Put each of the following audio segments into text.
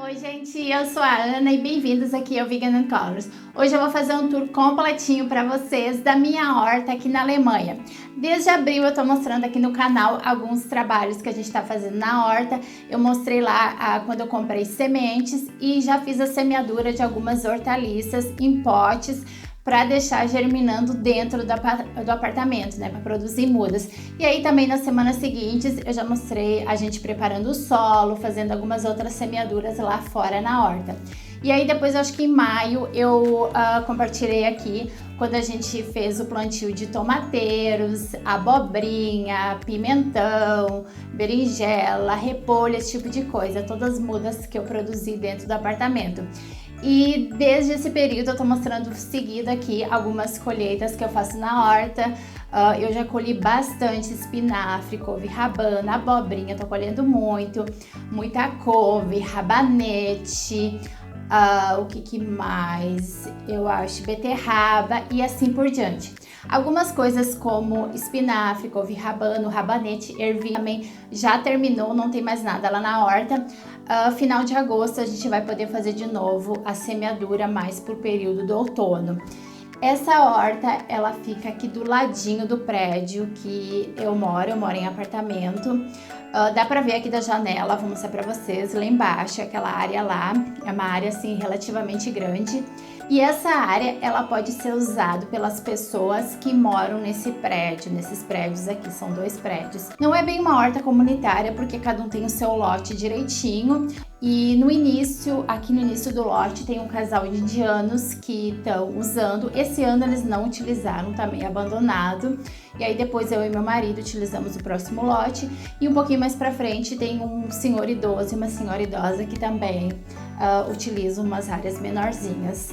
Oi gente, eu sou a Ana e bem-vindos aqui ao Vegan Colors. Hoje eu vou fazer um tour completinho para vocês da minha horta aqui na Alemanha. Desde abril eu tô mostrando aqui no canal alguns trabalhos que a gente tá fazendo na horta. Eu mostrei lá quando eu comprei sementes e já fiz a semeadura de algumas hortaliças em potes para deixar germinando dentro do apartamento, né, para produzir mudas. E aí também nas semanas seguintes eu já mostrei a gente preparando o solo, fazendo algumas outras semeaduras lá fora na horta. E aí depois, acho que em maio, eu compartilhei aqui quando a gente fez o plantio de tomateiros, abobrinha, pimentão, berinjela, repolho, esse tipo de coisa, todas as mudas que eu produzi dentro do apartamento. E desde esse período eu tô mostrando seguido aqui algumas colheitas que eu faço na horta. Eu já colhi bastante espinafre, couve rabana, abobrinha, tô colhendo muita couve, rabanete, o que mais? Eu acho beterraba e assim por diante. Algumas coisas como espinafre, couve rabano, rabanete, ervilha também já terminou, não tem mais nada lá na horta. Final de agosto a gente vai poder fazer de novo a semeadura mais pro período do outono. Essa horta, ela fica aqui do ladinho do prédio que eu moro em apartamento. Dá pra ver aqui da janela, vou mostrar pra vocês, lá embaixo, aquela área lá, é uma área assim relativamente grande. E essa área, ela pode ser usada pelas pessoas que moram nesse prédio, nesses prédios aqui, são 2 prédios. Não é bem uma horta comunitária, porque cada um tem o seu lote direitinho. E no início, aqui no início do lote, tem um casal de indianos que estão usando. Esse ano eles não utilizaram, tá meio abandonado. E aí depois eu e meu marido utilizamos o próximo lote. E um pouquinho mais pra frente tem um senhor idoso e uma senhora idosa que também utilizam umas áreas menorzinhas.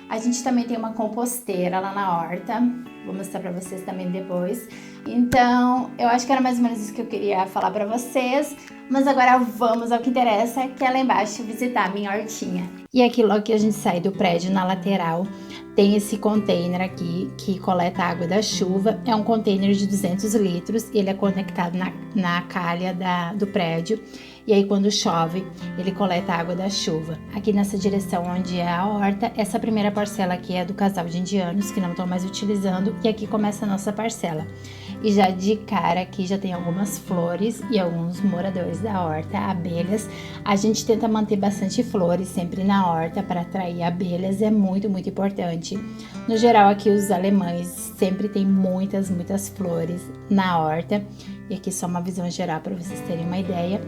A gente também tem uma composteira lá na horta, vou mostrar pra vocês também depois. Então, eu acho que era mais ou menos isso que eu queria falar pra vocês, mas agora vamos ao que interessa, que é lá embaixo visitar a minha hortinha. E aqui logo que a gente sai do prédio, na lateral, tem esse container aqui que coleta a água da chuva. É um container de 200 litros, ele é conectado na calha do prédio. E aí quando chove, ele coleta a água da chuva. Aqui nessa direção onde é a horta, essa primeira parcela aqui é do casal de indianos que não estão mais utilizando. E aqui começa a nossa parcela. E já de cara aqui já tem algumas flores e alguns moradores da horta, abelhas. A gente tenta manter bastante flores sempre na horta para atrair abelhas, é muito importante. No geral aqui os alemães sempre tem muitas flores na horta. E aqui só uma visão geral para vocês terem uma ideia.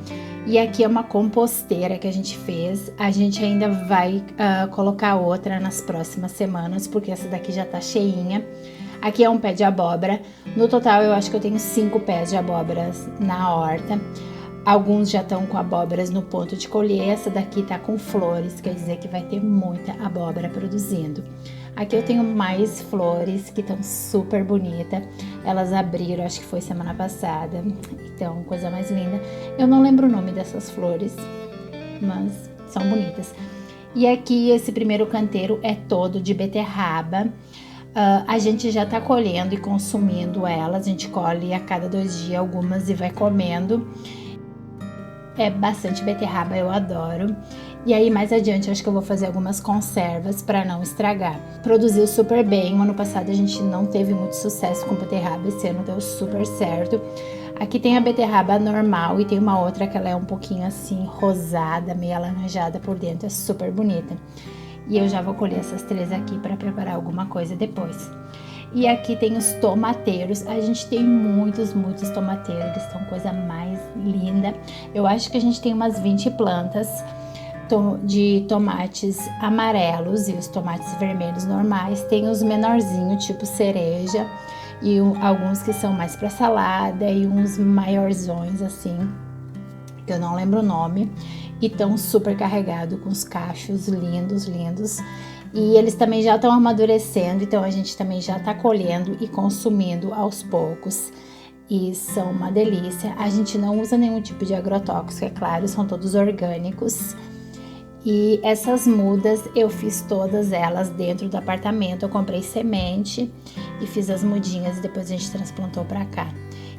E aqui é uma composteira que a gente fez. A gente ainda vai colocar outra nas próximas semanas, porque essa daqui já tá cheinha. Aqui é um pé de abóbora. No total eu acho que eu tenho 5 pés de abóboras na horta. Alguns já estão com abóboras no ponto de colher. Essa daqui tá com flores, quer dizer que vai ter muita abóbora produzindo. Aqui eu tenho mais flores que estão super bonitas. Elas abriram, acho que foi semana passada. Então, coisa mais linda. Eu não lembro o nome dessas flores, mas são bonitas. E aqui esse primeiro canteiro é todo de beterraba. A gente já tá colhendo e consumindo elas. A gente colhe a cada 2 dias algumas e vai comendo. É bastante beterraba, eu adoro. E aí mais adiante acho que eu vou fazer algumas conservas para não estragar. Produziu super bem, o ano passado a gente não teve muito sucesso com beterraba, esse ano deu super certo. Aqui tem a beterraba normal e tem uma outra que ela é um pouquinho assim rosada, meio alaranjada por dentro, é super bonita. E eu já vou colher essas 3 aqui para preparar alguma coisa depois. E aqui tem os tomateiros, a gente tem muitos tomateiros, eles são coisa mais linda. Eu acho que a gente tem umas 20 plantas de tomates amarelos e os tomates vermelhos normais. Tem os menorzinhos, tipo cereja, e alguns que são mais para salada e uns maiorzões assim, que eu não lembro o nome, e estão super carregados com os cachos lindos. E eles também já estão amadurecendo, então a gente também já está colhendo e consumindo aos poucos. E são uma delícia. A gente não usa nenhum tipo de agrotóxico, é claro, são todos orgânicos. E essas mudas eu fiz todas elas dentro do apartamento. Eu comprei semente e fiz as mudinhas e depois a gente transplantou para cá.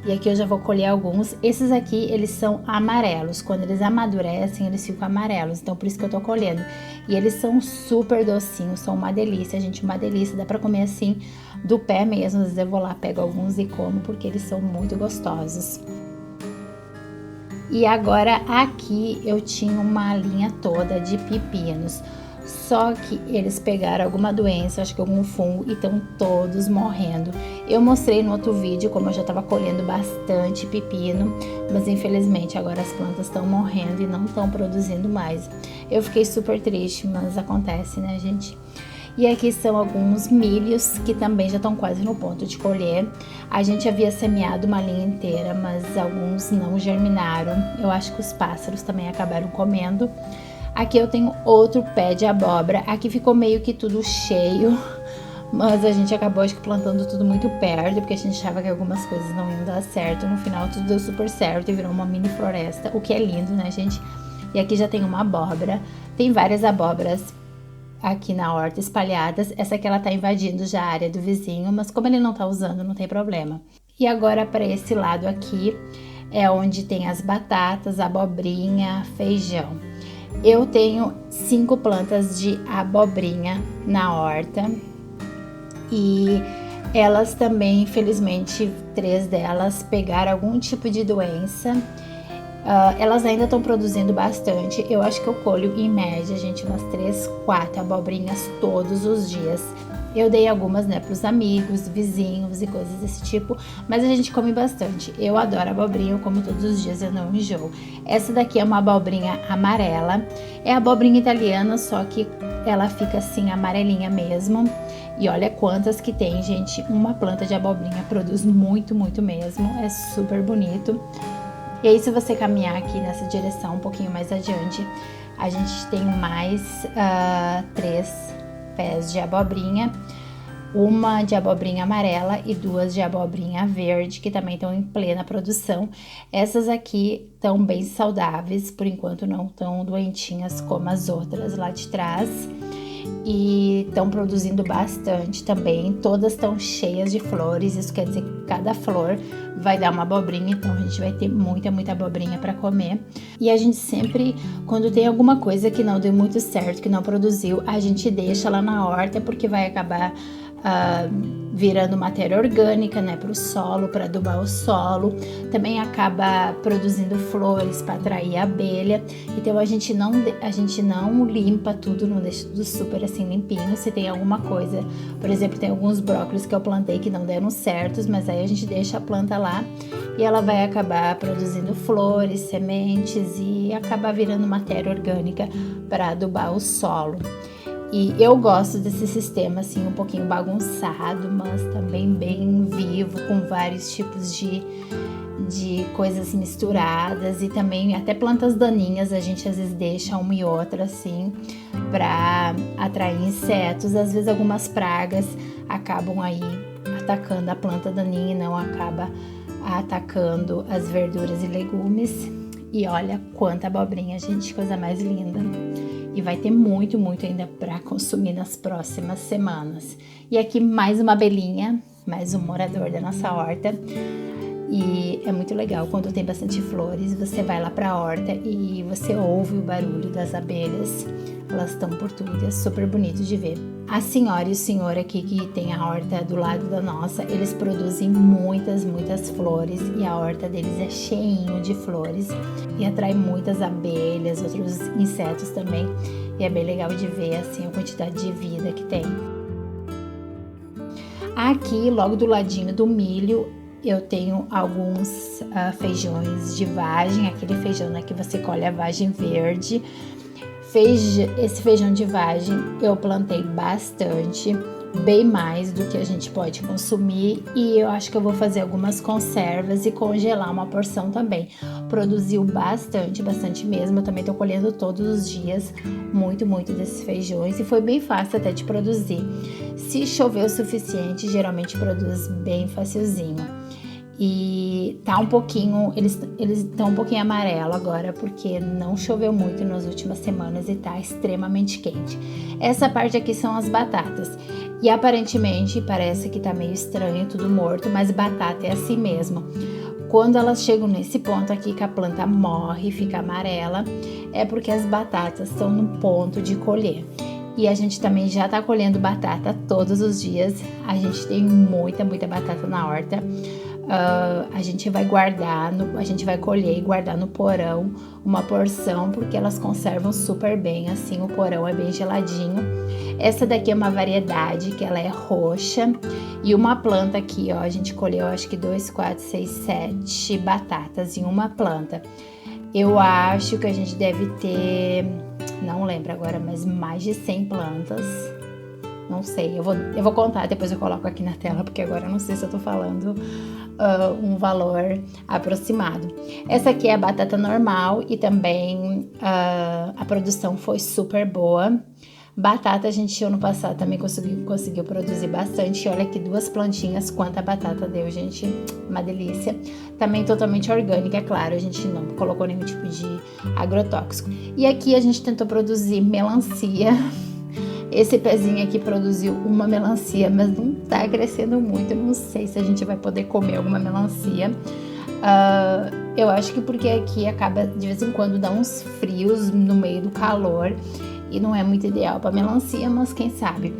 E aqui eu já vou colher alguns. Esses aqui, eles são amarelos. Quando eles amadurecem, eles ficam amarelos. Então, por isso que eu tô colhendo. E eles são super docinhos, são uma delícia, gente, uma delícia. Dá pra comer assim, do pé mesmo. Às vezes eu vou lá, pego alguns e como, porque eles são muito gostosos. E agora aqui eu tinha uma linha toda de pepinos. Só que eles pegaram alguma doença, acho que algum fungo, e estão todos morrendo. Eu mostrei no outro vídeo como eu já estava colhendo bastante pepino, mas infelizmente agora as plantas estão morrendo e não estão produzindo mais. Eu fiquei super triste, mas acontece, né, gente? E aqui são alguns milhos que também já estão quase no ponto de colher. A gente havia semeado uma linha inteira, mas alguns não germinaram. Eu acho que os pássaros também acabaram comendo. Aqui eu tenho outro pé de abóbora. Aqui ficou meio que tudo cheio, mas a gente acabou, acho que, plantando tudo muito perto, porque a gente achava que algumas coisas não iam dar certo. No final tudo deu super certo e virou uma mini floresta, o que é lindo, né, gente? E aqui já tem uma abóbora. Tem várias abóboras aqui na horta espalhadas. Essa aqui ela tá invadindo já a área do vizinho, mas como ele não tá usando, não tem problema. E agora para esse lado aqui é onde tem as batatas, abobrinha, feijão. Eu tenho 5 plantas de abobrinha na horta e elas também, infelizmente, 3 delas pegaram algum tipo de doença. Elas ainda estão produzindo bastante. Eu acho que eu colho em média, gente, umas 3, 4 abobrinhas todos os dias. Eu dei algumas, né, pros amigos, vizinhos e coisas desse tipo, mas a gente come bastante. Eu adoro abobrinha, eu como todos os dias, eu não enjoo. Essa daqui é uma abobrinha amarela, é abobrinha italiana, só que ela fica assim, amarelinha mesmo. E olha quantas que tem, gente. Uma planta de abobrinha produz muito, muito mesmo, é super bonito. E aí, se você caminhar aqui nessa direção um pouquinho mais adiante, a gente tem mais 3 pés de abobrinha, uma de abobrinha amarela e 2 de abobrinha verde, que também estão em plena produção. Essas aqui estão bem saudáveis, por enquanto não estão doentinhas como as outras lá de trás. E estão produzindo bastante também, todas estão cheias de flores, isso quer dizer que cada flor vai dar uma abobrinha, então a gente vai ter muita, muita abobrinha para comer. E a gente sempre, quando tem alguma coisa que não deu muito certo, que não produziu, a gente deixa lá na horta, porque vai acabar virando matéria orgânica, né, para o solo, para adubar o solo. Também acaba produzindo flores para atrair a abelha. Então a gente não limpa tudo, não deixa tudo super assim limpinho. Se tem alguma coisa, por exemplo, tem alguns brócolis que eu plantei que não deram certos, mas aí a gente deixa a planta lá e ela vai acabar produzindo flores, sementes e acabar virando matéria orgânica para adubar o solo. E eu gosto desse sistema assim um pouquinho bagunçado, mas também bem vivo, com vários tipos de coisas misturadas e também até plantas daninhas a gente às vezes deixa uma e outra assim para atrair insetos. Às vezes algumas pragas acabam aí atacando a planta daninha e não acaba atacando as verduras e legumes. E olha quanta abobrinha, gente, coisa mais linda. E vai ter muito, muito ainda para consumir nas próximas semanas. E aqui mais uma abelhinha, mais um morador da nossa horta. E é muito legal quando tem bastante flores, você vai lá para a horta e você ouve o barulho das abelhas. Elas estão por tudo, é super bonito de ver. A senhora e o senhor aqui que tem a horta do lado da nossa, eles produzem muitas, muitas flores e a horta deles é cheinho de flores e atrai muitas abelhas, outros insetos também. E é bem legal de ver assim a quantidade de vida que tem. Aqui, logo do ladinho do milho, eu tenho alguns feijões de vagem, aquele feijão, né, que você colhe a vagem verde. Esse feijão de vagem eu plantei bastante, bem mais do que a gente pode consumir, e eu acho que eu vou fazer algumas conservas e congelar uma porção também. Produziu bastante, bastante mesmo. Eu também tô colhendo todos os dias muito, muito desses feijões e foi bem fácil até de produzir. Se chover o suficiente, geralmente produz bem facilzinho. E tá um pouquinho, eles estão um pouquinho amarelo agora porque não choveu muito nas últimas semanas e tá extremamente quente. Essa parte aqui são as batatas e aparentemente parece que tá meio estranho, tudo morto, mas batata é assim mesmo. Quando elas chegam nesse ponto aqui que a planta morre, fica amarela, é porque as batatas estão no ponto de colher. E a gente também já tá colhendo batata todos os dias. A gente tem muita batata na horta. A gente vai guardar, a gente vai colher e guardar no porão uma porção, porque elas conservam super bem, assim, o porão é bem geladinho. Essa daqui é uma variedade que ela é roxa. E uma planta aqui, ó, a gente colheu acho que 2, 4, 6, 7 batatas em uma planta. Eu acho que a gente deve ter, não lembro agora, mas mais de 100 plantas. Não sei, eu vou contar, depois eu coloco aqui na tela, porque agora eu não sei se eu tô falando um valor aproximado. Essa aqui é a batata normal e também a produção foi super boa. Batata a gente ano passado também conseguiu produzir bastante. Olha aqui 2 plantinhas, quanta batata deu, gente, uma delícia. Também totalmente orgânica, é claro, a gente não colocou nenhum tipo de agrotóxico. E aqui a gente tentou produzir melancia. Esse pezinho aqui produziu uma melancia, mas não tá crescendo muito. Não sei se a gente vai poder comer alguma melancia. Eu acho que porque aqui acaba de vez em quando dá uns frios no meio do calor e não é muito ideal para melancia, mas quem sabe.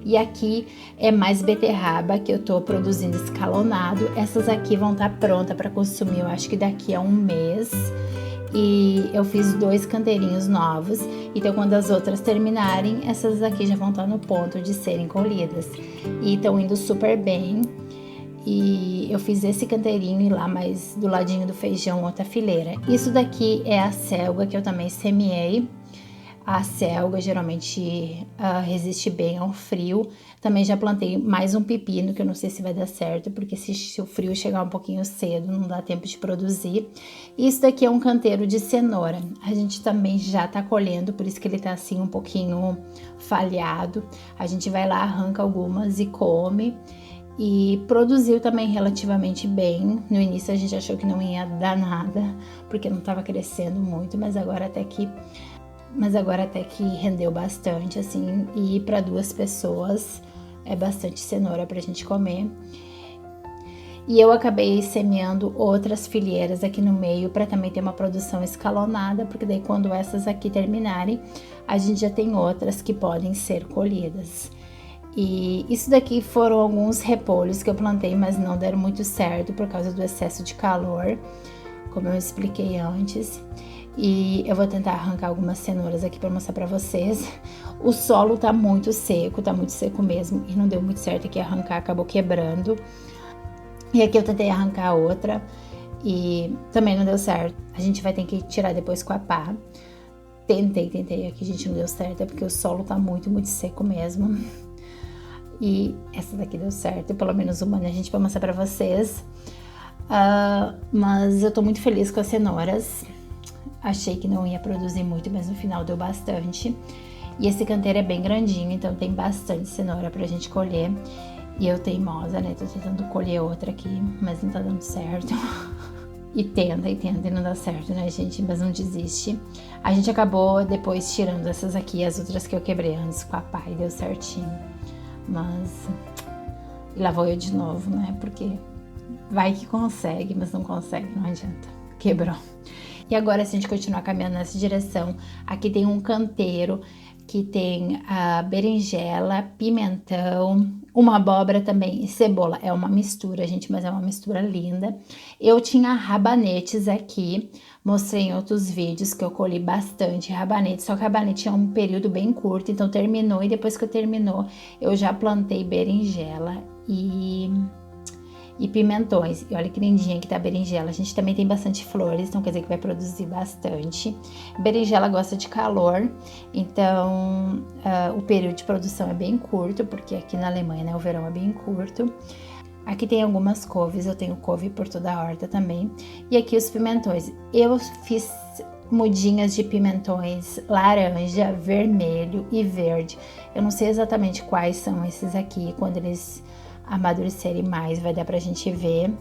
E aqui é mais beterraba que eu tô produzindo escalonado. Essas aqui vão estar prontas para consumir, eu acho que daqui a um mês. E eu fiz 2 canteirinhos novos, então quando as outras terminarem, essas aqui já vão estar no ponto de serem colhidas. E estão indo super bem. E eu fiz esse canteirinho e lá mais do ladinho do feijão outra fileira. Isso daqui é a selga que eu também semeei. A selga geralmente resiste bem ao frio. Também já plantei mais um pepino, que eu não sei se vai dar certo, porque se o frio chegar um pouquinho cedo, não dá tempo de produzir. Isso daqui é um canteiro de cenoura. A gente também já tá colhendo, por isso que ele tá assim um pouquinho falhado. A gente vai lá, arranca algumas e come. E produziu também relativamente bem. No início a gente achou que não ia dar nada, porque não tava crescendo muito, mas agora até que rendeu bastante, assim, e para 2 pessoas é bastante cenoura pra gente comer. E eu acabei semeando outras filheiras aqui no meio para também ter uma produção escalonada, porque daí quando essas aqui terminarem, a gente já tem outras que podem ser colhidas. E isso daqui foram alguns repolhos que eu plantei, mas não deram muito certo por causa do excesso de calor, como eu expliquei antes. E eu vou tentar arrancar algumas cenouras aqui para mostrar para vocês. O solo tá muito seco mesmo, e não deu muito certo aqui arrancar, acabou quebrando. E aqui eu tentei arrancar outra e também não deu certo. A gente vai ter que tirar depois com a pá. Tentei, aqui gente, não deu certo, é porque o solo tá muito seco mesmo. E essa daqui deu certo, pelo menos uma, né, gente, pra mostrar pra vocês. Mas eu tô muito feliz com as cenouras. Achei que não ia produzir muito, mas no final deu bastante. E esse canteiro é bem grandinho, então tem bastante cenoura pra gente colher. E eu teimosa, né, tô tentando colher outra aqui, mas não tá dando certo. E tenta e não dá certo, né, gente, mas não desiste. A gente acabou depois tirando essas aqui, as outras que eu quebrei antes com a pá, e deu certinho. Mas... E lá vou eu de novo, né, porque vai que consegue, mas não consegue, não adianta. Quebrou. E agora, se a gente continuar caminhando nessa direção, aqui tem um canteiro que tem a berinjela, pimentão, uma abóbora também e cebola. É uma mistura, gente, mas é uma mistura linda. Eu tinha rabanetes aqui, mostrei em outros vídeos que eu colhi bastante rabanete, só que rabanete é um período bem curto, então terminou, e depois que terminou, eu já plantei berinjela e pimentões. E olha que lindinha que tá a berinjela. A gente também tem bastante flores, então quer dizer que vai produzir bastante. Berinjela gosta de calor, então o período de produção é bem curto, porque aqui na Alemanha, né, o verão é bem curto. Aqui tem algumas couves, eu tenho couve por toda a horta também. E aqui os pimentões. Eu fiz mudinhas de pimentões laranja, vermelho e verde. Eu não sei exatamente quais são esses aqui, quando eles amadurecerem mais, vai dar pra gente ver.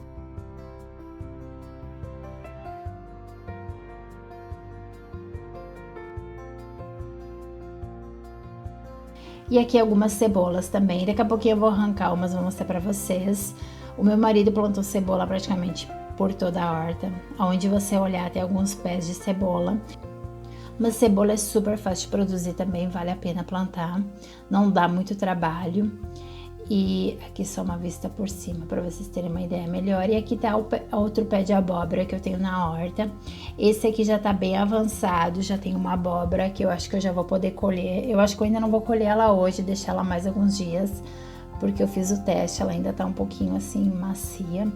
E aqui algumas cebolas também. Daqui a pouquinho eu vou arrancar umas, vou mostrar pra vocês. O meu marido plantou cebola praticamente por toda a horta. Aonde você olhar tem alguns pés de cebola. Mas cebola é super fácil de produzir também, vale a pena plantar. Não dá muito trabalho. E aqui só uma vista por cima para vocês terem uma ideia melhor. E aqui tá outro pé de abóbora que eu tenho na horta. Esse aqui já tá bem avançado, já tem uma abóbora que eu acho que eu já vou poder colher. Eu acho que eu ainda não vou colher ela hoje, deixar ela mais alguns dias, porque eu fiz o teste, ela ainda tá um pouquinho assim macia.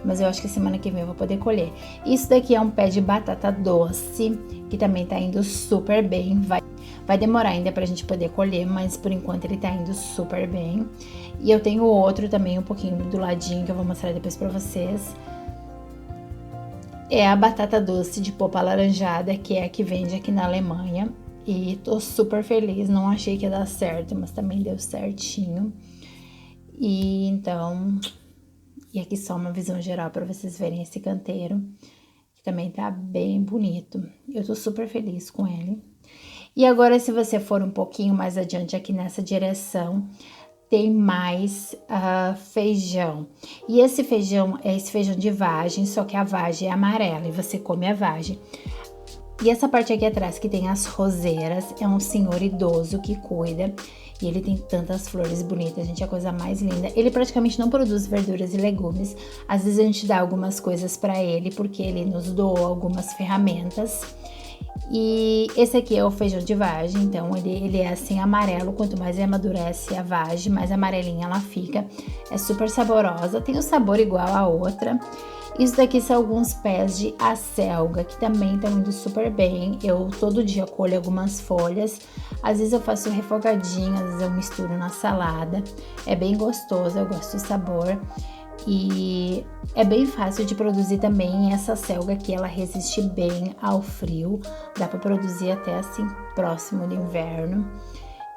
Mas eu acho que semana que vem eu vou poder colher. Isso daqui é um pé de batata doce, que também tá indo super bem. Vai demorar ainda pra gente poder colher, mas por enquanto ele tá indo super bem. E eu tenho outro também um pouquinho do ladinho, que eu vou mostrar depois pra vocês. É a batata doce de polpa alaranjada, que é a que vende aqui na Alemanha. E tô super feliz, não achei que ia dar certo, mas também deu certinho. E então... E aqui só uma visão geral para vocês verem esse canteiro, que também tá bem bonito. Eu tô super feliz com ele. E agora, se você for um pouquinho mais adiante aqui nessa direção, tem mais feijão. E esse feijão é esse feijão de vagem, só que a vagem é amarela e você come a vagem. E essa parte aqui atrás que tem as roseiras, é um senhor idoso que cuida. E ele tem tantas flores bonitas, gente, é a coisa mais linda. Ele praticamente não produz verduras e legumes. Às vezes a gente dá algumas coisas pra ele, porque ele nos doou algumas ferramentas. E esse aqui é o feijão de vagem, então ele é assim amarelo. Quanto mais amadurece a vagem, mais amarelinha ela fica. É super saborosa, tem o sabor igual a outra. Isso daqui são alguns pés de acelga, que também estão indo super bem. Eu todo dia colho algumas folhas. Às vezes eu faço refogadinho, às vezes eu misturo na salada. É bem gostoso, eu gosto do sabor. E é bem fácil de produzir também. Essa acelga aqui, ela resiste bem ao frio. Dá para produzir até assim, próximo do inverno.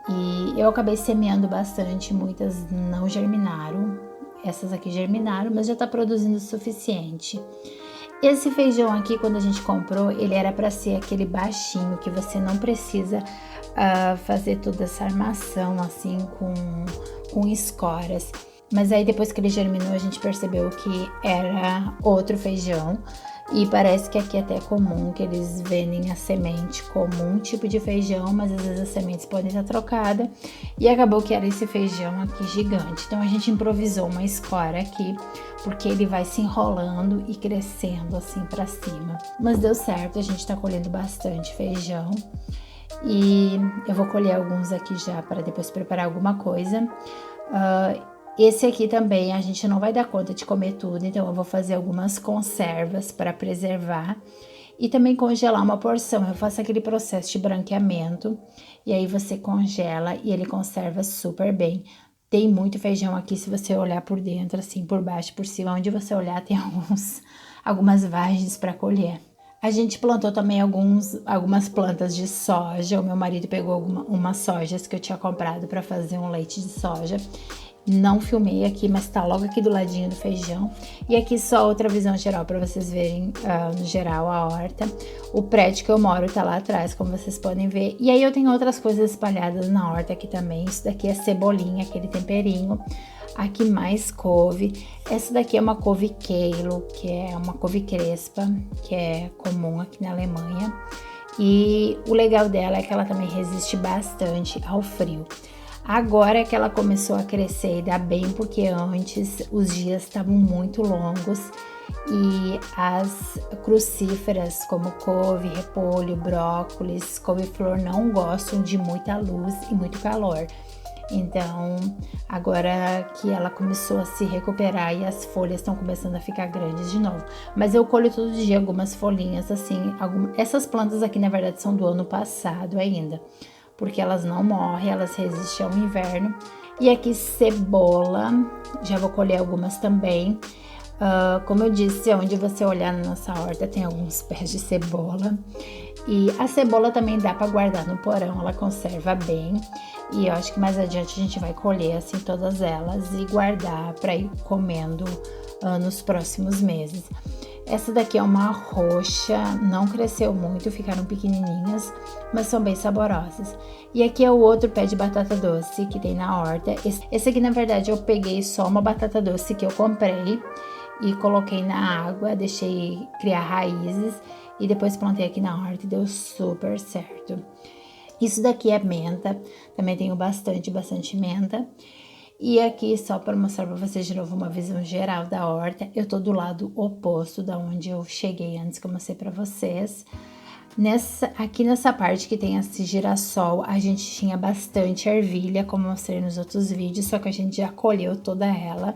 E eu acabei semeando bastante, muitas não germinaram. Essas aqui germinaram, mas já tá produzindo o suficiente. Esse feijão aqui, quando a gente comprou, ele era para ser aquele baixinho, que você não precisa fazer toda essa armação assim com escoras. Mas aí depois que ele germinou, a gente percebeu que era outro feijão. E parece que aqui até é comum que eles vendem a semente como um tipo de feijão, mas às vezes as sementes podem estar trocadas. E acabou que era esse feijão aqui gigante. Então a gente improvisou uma escora aqui, porque ele vai se enrolando e crescendo assim pra cima. Mas deu certo, a gente tá colhendo bastante feijão. E eu vou colher alguns aqui já para depois preparar alguma coisa. Esse aqui também a gente não vai dar conta de comer tudo, então eu vou fazer algumas conservas para preservar e também congelar uma porção. Eu faço aquele processo de branqueamento e aí você congela e ele conserva super bem. Tem muito feijão aqui, se você olhar por dentro, assim, por baixo, por cima, onde você olhar tem algumas vagens para colher. A gente plantou também algumas plantas de soja. O meu marido pegou umas sojas que eu tinha comprado para fazer um leite de soja. Não filmei aqui, mas tá logo aqui do ladinho do feijão. E aqui só outra visão geral para vocês verem, no geral, a horta. O prédio que eu moro tá lá atrás, como vocês podem ver. E aí eu tenho outras coisas espalhadas na horta aqui também. Isso daqui é cebolinha, aquele temperinho. Aqui mais couve. Essa daqui é uma couve queilo, que é uma couve crespa, que é comum aqui na Alemanha. E o legal dela é que ela também resiste bastante ao frio. Agora é que ela começou a crescer e dar bem, porque antes os dias estavam muito longos e as crucíferas como couve, repolho, brócolis, couve-flor não gostam de muita luz e muito calor. Então, agora que ela começou a se recuperar e as folhas estão começando a ficar grandes de novo. Mas eu colho todo dia algumas folhinhas assim. Essas plantas aqui, na verdade, são do ano passado ainda, porque elas não morrem, elas resistem ao inverno. E aqui cebola, já vou colher algumas também. Como eu disse, onde você olhar na nossa horta tem alguns pés de cebola. E a cebola também dá para guardar no porão, ela conserva bem. E eu acho que mais adiante a gente vai colher assim todas elas e guardar para ir comendo nos próximos meses. Essa daqui é uma roxa, não cresceu muito, ficaram pequenininhas, mas são bem saborosas. E aqui é o outro pé de batata doce que tem na horta. Esse aqui, na verdade, eu peguei só uma batata doce que eu comprei e coloquei na água, deixei criar raízes e depois plantei aqui na horta e deu super certo. Isso daqui é menta, também tenho bastante menta. E aqui, só para mostrar para vocês de novo uma visão geral da horta, eu tô do lado oposto da onde eu cheguei antes que eu mostrei para vocês. Aqui nessa parte que tem esse girassol, a gente tinha bastante ervilha, como eu mostrei nos outros vídeos, só que a gente já colheu toda ela.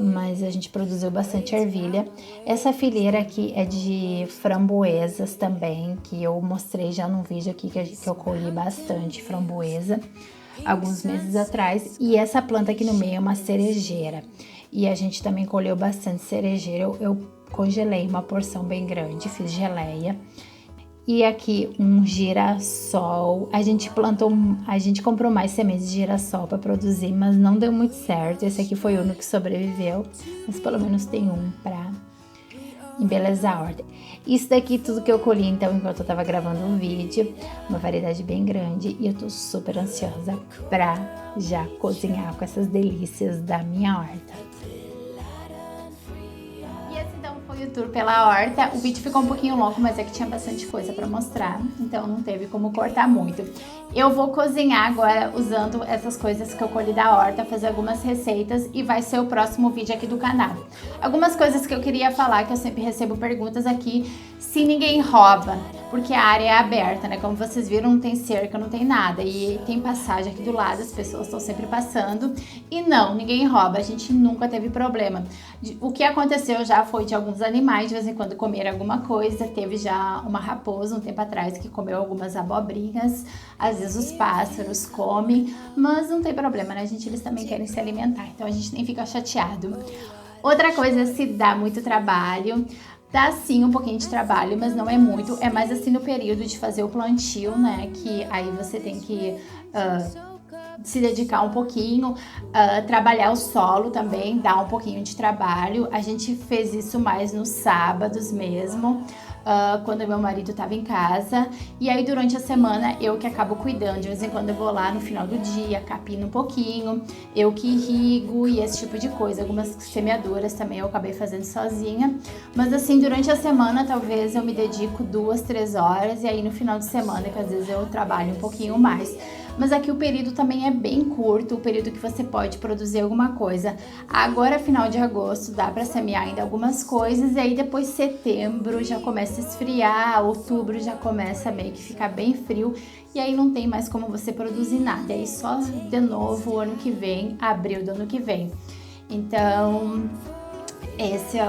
Mas a gente produziu bastante ervilha. Essa fileira aqui é de framboesas também, que eu mostrei já num vídeo aqui que eu colhi bastante framboesa alguns meses atrás. E essa planta aqui no meio é uma cerejeira. E a gente também colheu bastante cerejeira. Eu congelei uma porção bem grande, fiz geleia. E aqui um girassol. A gente comprou mais sementes de girassol para produzir, mas não deu muito certo. Esse aqui foi o único que sobreviveu, mas pelo menos tem um para embelezar a horta. Isso daqui tudo que eu colhi então enquanto eu tava gravando um vídeo, uma variedade bem grande, e eu tô super ansiosa para já cozinhar com essas delícias da minha horta. O tour pela horta. O vídeo ficou um pouquinho longo, mas é que tinha bastante coisa para mostrar, então não teve como cortar muito. Eu vou cozinhar agora usando essas coisas que eu colhi da horta, fazer algumas receitas e vai ser o próximo vídeo aqui do canal. Algumas coisas que eu queria falar, que eu sempre recebo perguntas aqui, se ninguém rouba, porque a área é aberta, né? Como vocês viram, não tem cerca, não tem nada, e tem passagem aqui do lado, as pessoas estão sempre passando, e não, ninguém rouba, a gente nunca teve problema. O que aconteceu já foi de alguns animais de vez em quando comer alguma coisa. Teve já uma raposa um tempo atrás que comeu algumas abobrinhas. Às vezes os pássaros comem, mas não tem problema, né, gente? Eles também querem se alimentar, então a gente nem fica chateado. Outra coisa, se dá muito trabalho. Dá sim um pouquinho de trabalho, mas não é muito. É mais assim no período de fazer o plantio, né? Que aí você tem que se dedicar um pouquinho, trabalhar o solo também, dá um pouquinho de trabalho. A gente fez isso mais nos sábados mesmo, quando meu marido estava em casa. E aí durante a semana eu que acabo cuidando. De vez em quando eu vou lá no final do dia, capino um pouquinho, eu que irrigo e esse tipo de coisa. Algumas semeaduras também eu acabei fazendo sozinha. Mas assim, durante a semana talvez eu me dedico 2, 3 horas, e aí no final de semana que às vezes eu trabalho um pouquinho mais. Mas aqui o período também é bem curto, o período que você pode produzir alguma coisa. Agora, final de agosto, dá para semear ainda algumas coisas, e aí depois setembro já começa a esfriar, outubro já começa a meio que ficar bem frio, e aí não tem mais como você produzir nada. E aí só de novo o ano que vem, abril do ano que vem. Então, esse é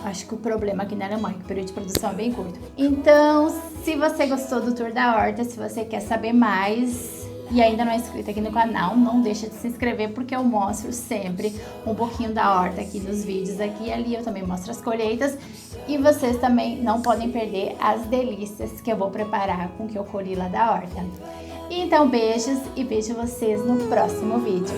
acho que o problema aqui na Alemanha, que o período de produção é bem curto. Então, se você gostou do tour da horta, se você quer saber mais e ainda não é inscrito aqui no canal, não deixa de se inscrever, porque eu mostro sempre um pouquinho da horta aqui nos vídeos aqui e ali. Eu também mostro as colheitas, e vocês também não podem perder as delícias que eu vou preparar com o que eu colhi lá da horta. Então, beijos e vejo vocês no próximo vídeo.